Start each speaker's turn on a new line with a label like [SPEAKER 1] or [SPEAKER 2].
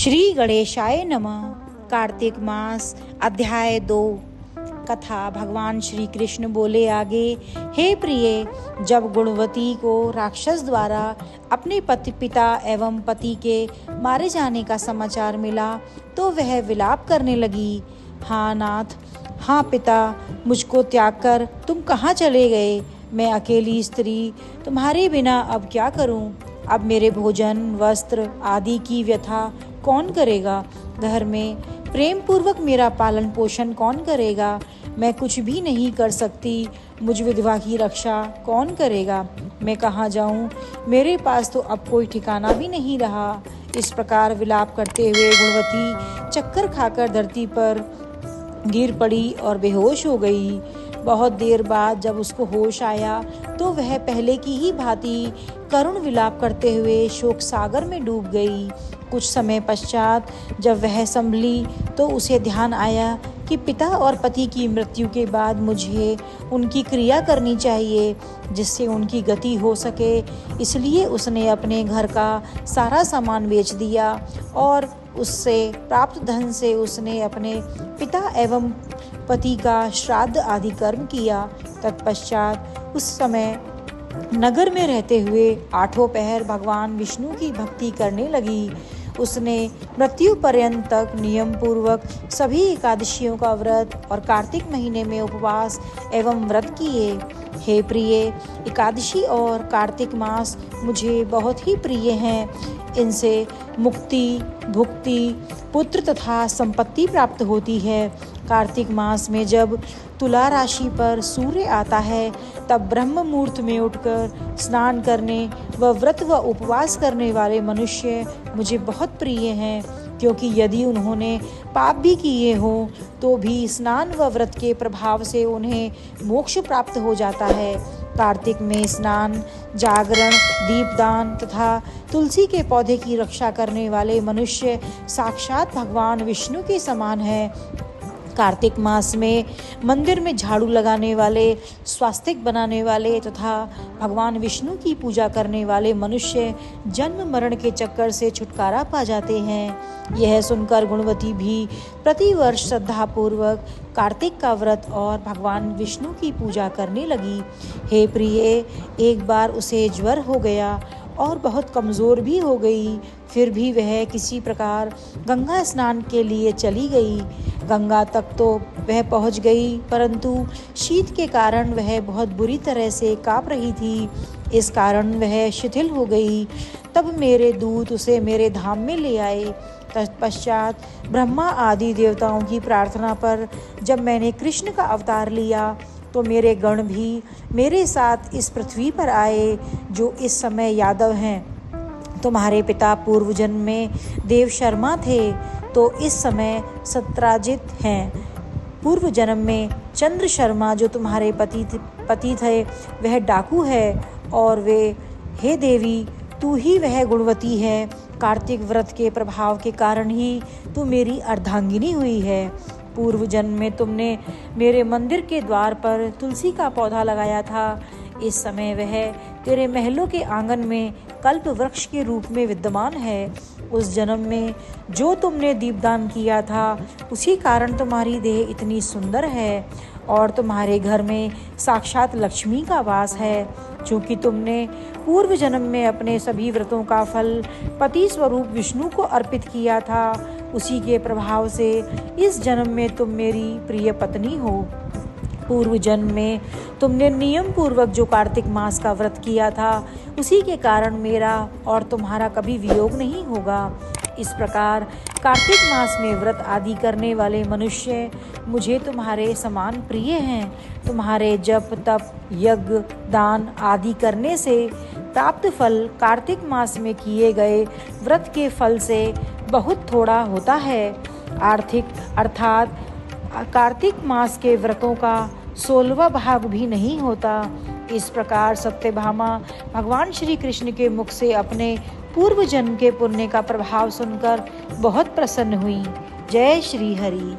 [SPEAKER 1] श्री गणेशाय नमः। कार्तिक मास अध्याय 2। कथा। भगवान श्री कृष्ण बोले आगे, हे प्रिय, जब गुणवती को राक्षस द्वारा अपने पिता एवं पति के मारे जाने का समाचार मिला तो वह विलाप करने लगी। हाँ नाथ, हाँ पिता, मुझको त्याग कर तुम कहाँ चले गए? मैं अकेली स्त्री तुम्हारे बिना अब क्या करूं? अब मेरे भोजन वस्त्र आदि की व्यथा कौन करेगा? घर में प्रेम पूर्वक मेरा पालन पोषण कौन करेगा? मैं कुछ भी नहीं कर सकती। मुझ विधवा की रक्षा कौन करेगा? मैं कहाँ जाऊँ? मेरे पास तो अब कोई ठिकाना भी नहीं रहा। इस प्रकार विलाप करते हुए गुणवती चक्कर खाकर धरती पर गिर पड़ी और बेहोश हो गई। बहुत देर बाद जब उसको होश आया तो वह पहले की ही भांति करुण विलाप करते हुए शोक सागर में डूब गई। कुछ समय पश्चात जब वह संभली तो उसे ध्यान आया कि पिता और पति की मृत्यु के बाद मुझे उनकी क्रिया करनी चाहिए जिससे उनकी गति हो सके। इसलिए उसने अपने घर का सारा सामान बेच दिया और उससे प्राप्त धन से उसने अपने पिता एवं पति का श्राद्ध आदि कर्म किया। तत्पश्चात उस समय नगर में रहते हुए 8 पहर भगवान विष्णु की भक्ति करने लगी। उसने मृत्यु पर्यंत तक नियम पूर्वक सभी एकादशियों का व्रत और कार्तिक महीने में उपवास एवं व्रत किए। हे प्रिय, एकादशी और कार्तिक मास मुझे बहुत ही प्रिय हैं। इनसे मुक्ति, भुक्ति, पुत्र तथा संपत्ति प्राप्त होती है। कार्तिक मास में जब तुला राशि पर सूर्य आता है तब ब्रह्म मुहूर्त में उठकर स्नान करने व व्रत व उपवास करने वाले मनुष्य मुझे बहुत प्रिय हैं, क्योंकि यदि उन्होंने पाप भी किए हों तो भी स्नान व व्रत के प्रभाव से उन्हें मोक्ष प्राप्त हो जाता है। कार्तिक में स्नान, जागरण, दीपदान तथा तुलसी के पौधे की रक्षा करने वाले मनुष्य साक्षात भगवान विष्णु के समान है। कार्तिक मास में मंदिर में झाड़ू लगाने वाले, स्वास्तिक बनाने वाले तथा भगवान विष्णु की पूजा करने वाले मनुष्य जन्म मरण के चक्कर से छुटकारा पा जाते हैं। यह सुनकर गुणवती भी प्रतिवर्ष श्रद्धापूर्वक कार्तिक का व्रत और भगवान विष्णु की पूजा करने लगी। हे प्रिय, एक बार उसे ज्वर हो गया और बहुत कमज़ोर भी हो गई। फिर भी वह किसी प्रकार गंगा स्नान के लिए चली गई। गंगा तक तो वह पहुंच गई, परंतु शीत के कारण वह बहुत बुरी तरह से काँप रही थी। इस कारण वह शिथिल हो गई। तब मेरे दूत उसे मेरे धाम में ले आए। तत्पश्चात ब्रह्मा आदि देवताओं की प्रार्थना पर जब मैंने कृष्ण का अवतार लिया तो मेरे गण भी मेरे साथ इस पृथ्वी पर आए, जो इस समय यादव हैं। तुम्हारे पिता पूर्व जन्म में देव शर्मा थे तो इस समय सत्राजित हैं। पूर्व जन्म में चंद्र शर्मा जो तुम्हारे पति थे वह डाकू है, और वे, हे देवी, तू ही वह गुणवती है। कार्तिक व्रत के प्रभाव के कारण ही तू मेरी अर्धांगिनी हुई है। पूर्व जन्म में तुमने मेरे मंदिर के द्वार पर तुलसी का पौधा लगाया था। इस समय वह तेरे महलों के आंगन में कल्प वृक्ष के रूप में विद्यमान है। उस जन्म में जो तुमने दीपदान किया था उसी कारण तुम्हारी देह इतनी सुंदर है और तुम्हारे घर में साक्षात लक्ष्मी का वास है। चूँकि तुमने पूर्व जन्म में अपने सभी व्रतों का फल पति स्वरूप विष्णु को अर्पित किया था, उसी के प्रभाव से इस जन्म में तुम मेरी प्रिय पत्नी हो। पूर्व जन्म में तुमने नियम पूर्वक जो कार्तिक मास का व्रत किया था उसी के कारण मेरा और तुम्हारा कभी वियोग नहीं होगा। इस प्रकार कार्तिक मास में व्रत आदि करने वाले मनुष्य मुझे तुम्हारे समान प्रिय हैं। तुम्हारे जप तप यज्ञ दान आदि करने से प्राप्त फल कार्तिक मास में किए गए व्रत के फल से बहुत थोड़ा होता है। अर्थात कार्तिक मास के व्रतों का 16वां भाग भी नहीं होता। इस प्रकार सत्यभामा भगवान श्री कृष्ण के मुख से अपने पूर्व जन्म के पुण्य का प्रभाव सुनकर बहुत प्रसन्न हुई। जय श्री हरि।